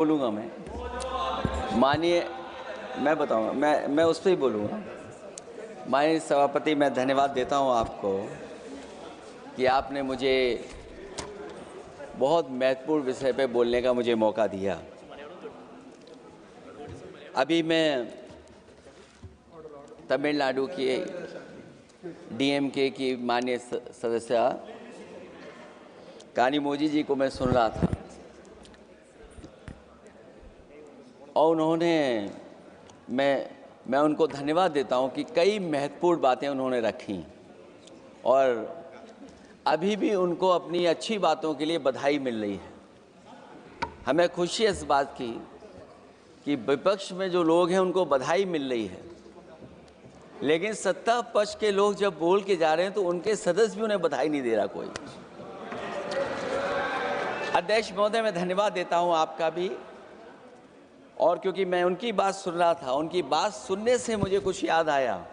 बोलूँगा माननीय मैं बताऊँगा मैं उस पर ही बोलूँगा। माननीय सभापति, मैं धन्यवाद देता हूँ आपको कि आपने मुझे बहुत महत्वपूर्ण विषय पे बोलने का मुझे मौका दिया। अभी मैं तमिलनाडु की डीएमके की माननीय सदस्य कानिमोझी जी को मैं सुन रहा था और उन्होंने मैं उनको धन्यवाद देता हूं कि कई महत्वपूर्ण बातें उन्होंने रखी और अभी भी उनको अपनी अच्छी बातों के लिए बधाई मिल रही है। हमें खुशी है इस बात की कि विपक्ष में जो लोग हैं उनको बधाई मिल रही है, लेकिन सत्ता पक्ष के लोग जब बोल के जा रहे हैं तो उनके सदस्य भी उन्हें बधाई नहीं दे रहा कोई। अध्यक्ष महोदय, मैं धन्यवाद देता हूं आपका भी, और क्योंकि मैं उनकी बात सुन रहा था, उनकी बात सुनने से मुझे कुछ याद आया।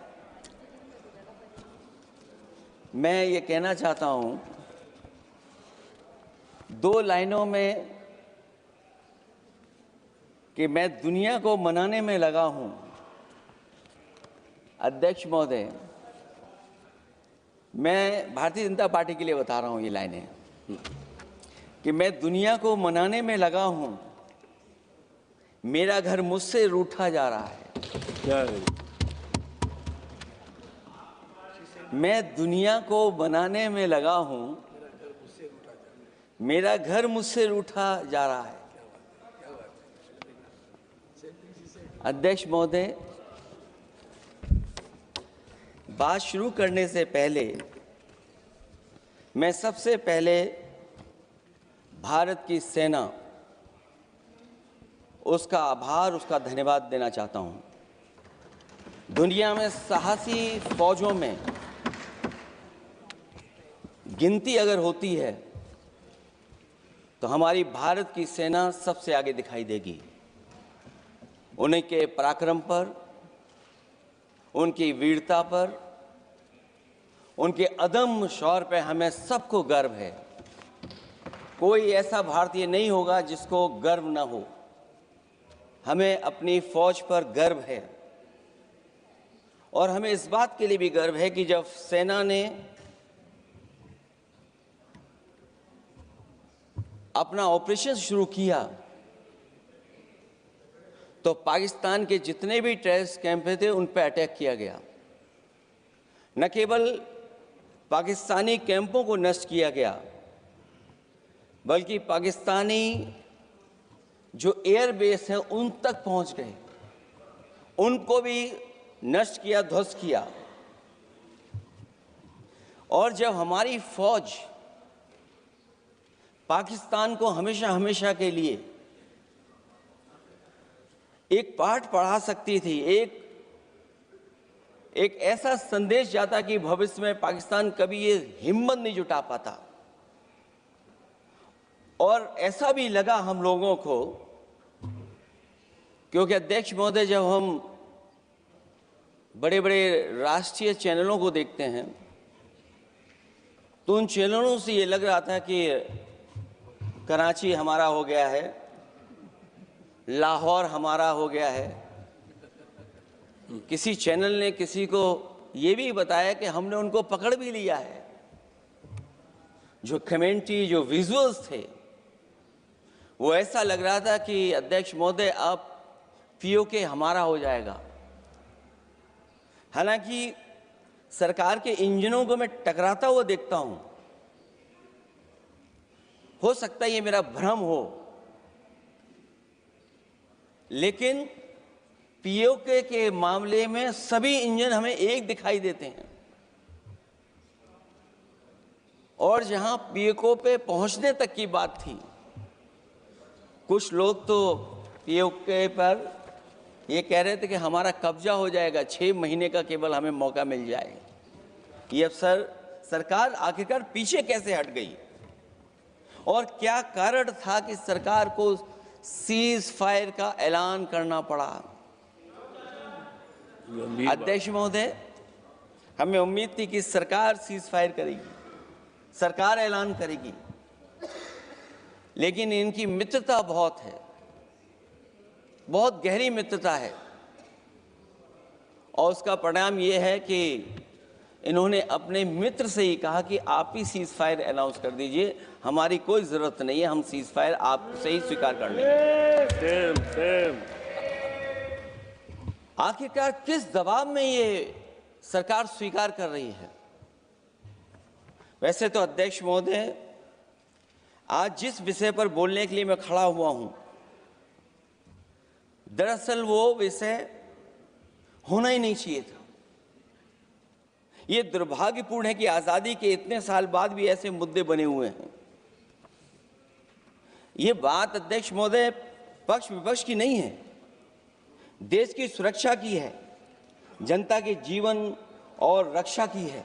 मैं ये कहना चाहता हूं 2 लाइनों में कि मैं दुनिया को मनाने में लगा हूं। अध्यक्ष महोदय, मैं भारतीय जनता पार्टी के लिए बता रहा हूं ये लाइनें कि मैं दुनिया को मनाने में लगा हूं, मेरा घर मुझसे रूठा जा रहा है। मैं दुनिया को मनाने में लगा हूं, मेरा घर मुझसे रूठा जा रहा है। अध्यक्ष महोदय, बात शुरू करने से पहले मैं सबसे पहले भारत की सेना, उसका आभार, उसका धन्यवाद देना चाहता हूं। दुनिया में साहसी फौजों में गिनती अगर होती है तो हमारी भारत की सेना सबसे आगे दिखाई देगी। उनके पराक्रम पर, उनकी वीरता पर, उनके अदम्य शौर्य पर हमें सबको गर्व है। कोई ऐसा भारतीय नहीं होगा जिसको गर्व ना हो। हमें अपनी फौज पर गर्व है और हमें इस बात के लिए भी गर्व है कि जब सेना ने अपना ऑपरेशन शुरू किया तो पाकिस्तान के जितने भी टेररिस्ट कैंप थे उन पर अटैक किया गया। न केवल पाकिस्तानी कैंपों को नष्ट किया गया, बल्कि पाकिस्तानी जो एयरबेस हैं उन तक पहुंच गए, उनको भी नष्ट किया, ध्वस्त किया। और जब हमारी फौज पाकिस्तान को हमेशा हमेशा के लिए एक पाठ पढ़ा सकती थी, एक ऐसा संदेश जाता कि भविष्य में पाकिस्तान कभी ये हिम्मत नहीं जुटा पाता, और ऐसा भी लगा हम लोगों को, क्योंकि अध्यक्ष महोदय, जब हम बड़े बड़े राष्ट्रीय चैनलों को देखते हैं तो उन चैनलों से ये लग रहा था कि कराची हमारा हो गया है, लाहौर हमारा हो गया है। किसी चैनल ने किसी को ये भी बताया कि हमने उनको पकड़ भी लिया है। जो कमेंट्री, जो विजुअल्स थे, वो ऐसा लग रहा था कि अध्यक्ष महोदय अब पीओके हमारा हो जाएगा। हालांकि सरकार के इंजनों को मैं टकराता हुआ देखता हूं। हो सकता है ये मेरा भ्रम हो, लेकिन पीओके के मामले में सभी इंजन हमें एक दिखाई देते हैं, और जहां पीओके पे पहुंचने तक की बात थी, कुछ लोग तो पीओके पर ये कह रहे थे कि हमारा कब्जा हो जाएगा, 6 महीने का केवल हमें मौका मिल जाए। ये अफसर सरकार आखिरकार पीछे कैसे हट गई, और क्या कारण था कि सरकार को सीज फायर का ऐलान करना पड़ा? अध्यक्ष महोदय, हमें उम्मीद थी कि सरकार सीज फायर करेगी, सरकार ऐलान करेगी, लेकिन इनकी मित्रता बहुत है। बहुत गहरी मित्रता है और उसका परिणाम ये है कि इन्होंने अपने मित्र से ही कहा कि आप ही सीज फायर अनाउंस कर दीजिए, हमारी कोई ज़रूरत नहीं है, हम सीज फायर आपसे ही स्वीकार कर लेंगे। आखिरकार किस दबाव में ये सरकार स्वीकार कर रही है? वैसे तो अध्यक्ष महोदय, आज जिस विषय पर बोलने के लिए मैं खड़ा हुआ हूं, दरअसल वो विषय होना ही नहीं चाहिए था। ये दुर्भाग्यपूर्ण है कि आजादी के इतने साल बाद भी ऐसे मुद्दे बने हुए हैं। ये बात अध्यक्ष महोदय पक्ष विपक्ष की नहीं है, देश की सुरक्षा की है, जनता के जीवन और रक्षा की है।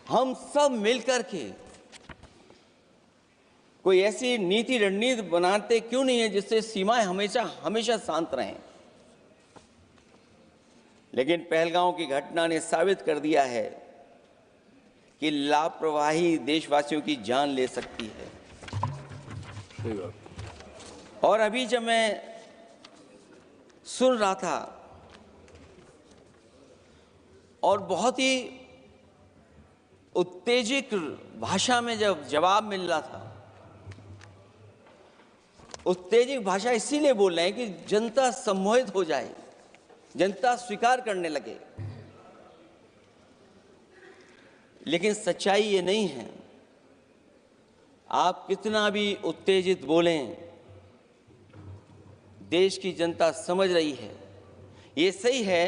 हम सब मिलकर के कोई ऐसी नीति रणनीति बनाते क्यों नहीं है जिससे सीमाएं हमेशा शांत रहें। लेकिन पहलगांव की घटना ने साबित कर दिया है कि लापरवाही देशवासियों की जान ले सकती है। और अभी जब मैं सुन रहा था और बहुत ही उत्तेजित भाषा में जब जवाब मिल रहा था, उत्तेजित भाषा इसीलिए बोल रहे हैं कि जनता सम्मोहित हो जाए, जनता स्वीकार करने लगे। लेकिन सच्चाई ये नहीं है। आप कितना भी उत्तेजित बोलें, देश की जनता समझ रही है। ये सही है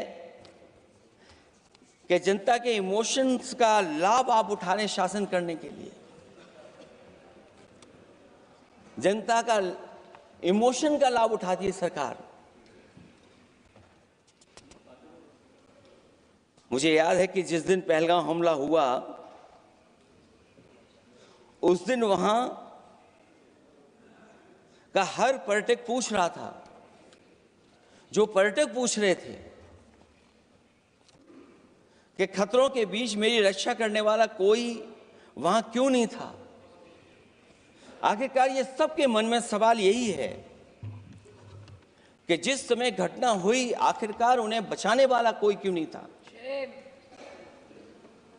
कि जनता के इमोशंस का लाभ आप उठा रहे हैं शासन करने के लिए। जनता का इमोशन का लाभ उठाती है सरकार। मुझे याद है कि जिस दिन पहलगाम हमला हुआ, उस दिन वहां का हर पर्यटक पूछ रहा था, जो पर्यटक पूछ रहे थे कि खतरों के बीच मेरी रक्षा करने वाला कोई वहां क्यों नहीं था। आखिरकार ये सबके मन में सवाल यही है कि जिस समय घटना हुई, आखिरकार उन्हें बचाने वाला कोई क्यों नहीं था।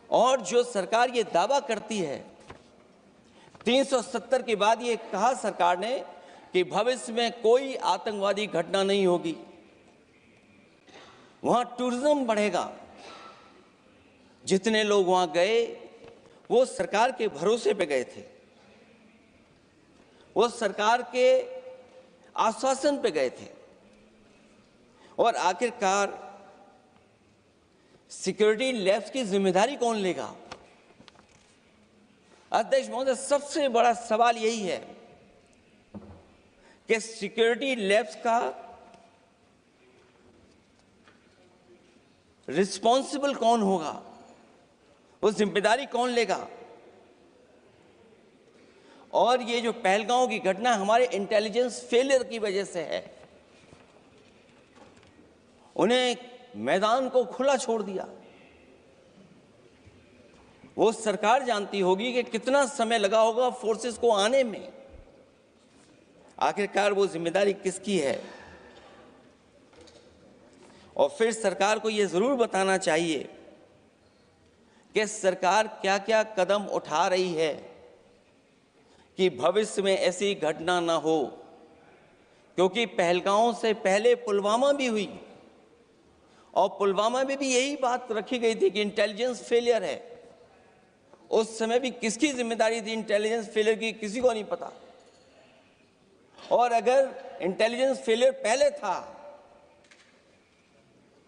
और जो सरकार ये दावा करती है, 370 के बाद ये कहा सरकार ने कि भविष्य में कोई आतंकवादी घटना नहीं होगी, वहां टूरिज्म बढ़ेगा। जितने लोग वहां गए वो सरकार के भरोसे पे गए थे, वो सरकार के आश्वासन पे गए थे। और आखिरकार सिक्योरिटी लैब्स की जिम्मेदारी कौन लेगा? अध्यक्ष महोदय, सबसे बड़ा सवाल यही है कि सिक्योरिटी लैब्स का रिस्पॉन्सिबल कौन होगा, वो जिम्मेदारी कौन लेगा? और ये जो पहलगांव की घटना हमारे इंटेलिजेंस फेलियर की वजह से है। उन्हें मैदान को खुला छोड़ दिया। वो सरकार जानती होगी कि कितना समय लगा होगा फोर्सेस को आने में। आखिरकार वो जिम्मेदारी किसकी है? और फिर सरकार को ये जरूर बताना चाहिए कि सरकार क्या क्या कदम उठा रही है कि भविष्य में ऐसी घटना ना हो। क्योंकि पहलगांव से पहले पुलवामा भी हुई और पुलवामा में भी यही बात रखी गई थी कि इंटेलिजेंस फेलियर है। उस समय भी किसकी जिम्मेदारी थी इंटेलिजेंस फेलियर की? किसी को नहीं पता। और अगर इंटेलिजेंस फेलियर पहले था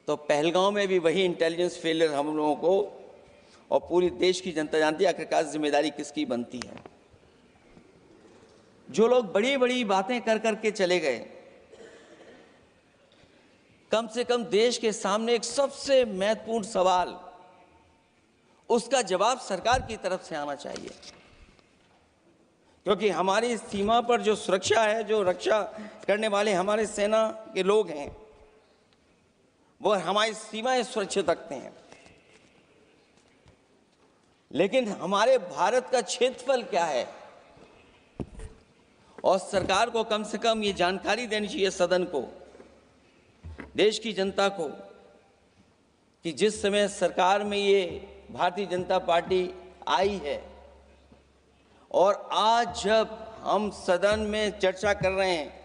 तो पहलगांव में भी वही इंटेलिजेंस फेलियर हम लोगों को और पूरी देश की जनता जानती है आखिरकार जिम्मेदारी किसकी बनती है। जो लोग बड़ी बड़ी बातें कर करके चले गए, कम से कम देश के सामने एक सबसे महत्वपूर्ण सवाल, उसका जवाब सरकार की तरफ से आना चाहिए। क्योंकि हमारी सीमा पर जो सुरक्षा है, जो रक्षा करने वाले हमारे सेना के लोग हैं, वो हमारी सीमाएं सुरक्षित रखते हैं। लेकिन हमारे भारत का क्षेत्रफल क्या है और सरकार को कम से कम ये जानकारी देनी चाहिए सदन को, देश की जनता को, कि जिस समय सरकार में ये भारतीय जनता पार्टी आई है और आज जब हम सदन में चर्चा कर रहे हैं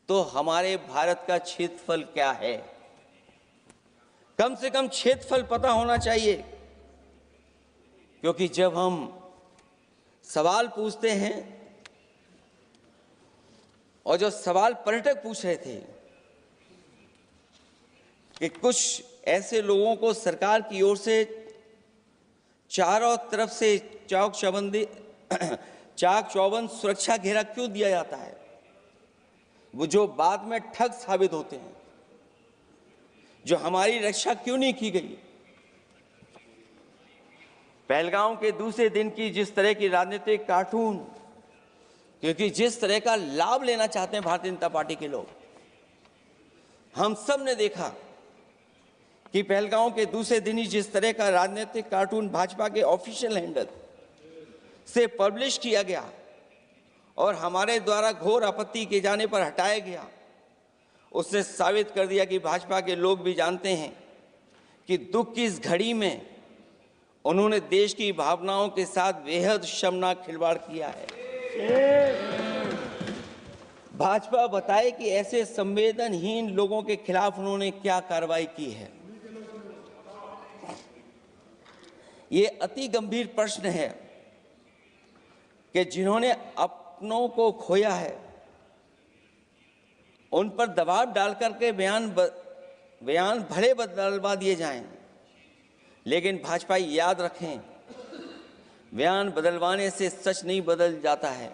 तो हमारे भारत का क्षेत्रफल क्या है, कम से कम क्षेत्रफल पता होना चाहिए। क्योंकि जब हम सवाल पूछते हैं, और जो सवाल पर्यटक पूछ रहे थे कि कुछ ऐसे लोगों को सरकार की ओर से चारों तरफ से चाक चौबंद सुरक्षा घेरा क्यों दिया जाता है, वो जो बाद में ठग साबित होते हैं, जो हमारी रक्षा क्यों नहीं की गई। पहलगाम के दूसरे दिन की जिस तरह की राजनीतिक कार्टून, क्योंकि जिस तरह का लाभ लेना चाहते हैं भारतीय जनता पार्टी के लोग, हम सब ने देखा कि पहलगाम के दूसरे दिन ही जिस तरह का राजनीतिक कार्टून भाजपा के ऑफिशियल हैंडल से पब्लिश किया गया और हमारे द्वारा घोर आपत्ति किए जाने पर हटाया गया, उसने साबित कर दिया कि भाजपा के लोग भी जानते हैं कि दुख की इस घड़ी में उन्होंने देश की भावनाओं के साथ बेहद शर्मनाक खिलवाड़ किया है। भाजपा बताए कि ऐसे संवेदनहीन लोगों के खिलाफ उन्होंने क्या कार्रवाई की है। ये अति गंभीर प्रश्न है कि जिन्होंने अपनों को खोया है उन पर दबाव डाल करके बयान भले बदलवा दिए जाएं, लेकिन भाजपा याद रखें, बयान बदलवाने से सच नहीं बदल जाता है।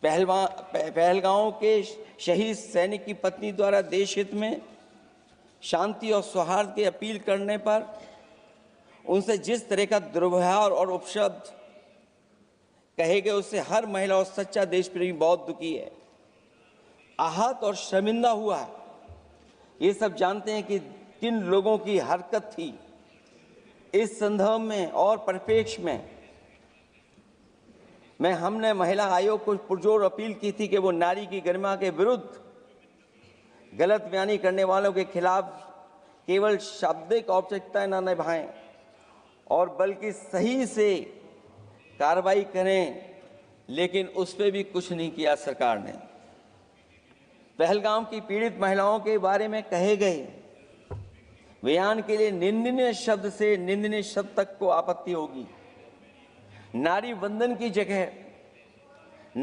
पहलगांव के शहीद सैनिक की पत्नी द्वारा देश हित में शांति और सौहार्द की अपील करने पर उनसे जिस तरह का दुर्व्यवहार और उपशब्द कहे गए, उससे हर महिला और सच्चा देश प्रेमी बहुत दुखी है, आहत और शर्मिंदा हुआ है। ये सब जानते हैं कि किन लोगों की हरकत थी। इस संदर्भ में और परिप्रेक्ष्य में हमने महिला आयोग को पुरजोर अपील की थी कि वो नारी की गरिमा के विरुद्ध गलत बयानी करने वालों के खिलाफ केवल शाब्दिक औपचारिकताएं न निभाएं और बल्कि सही से कार्रवाई करें, लेकिन उस पर भी कुछ नहीं किया सरकार ने। पहलगाम की पीड़ित महिलाओं के बारे में कहे गए बयान के लिए निंदनीय शब्द से निंदनीय शब्द तक को आपत्ति होगी। नारी वंदन की जगह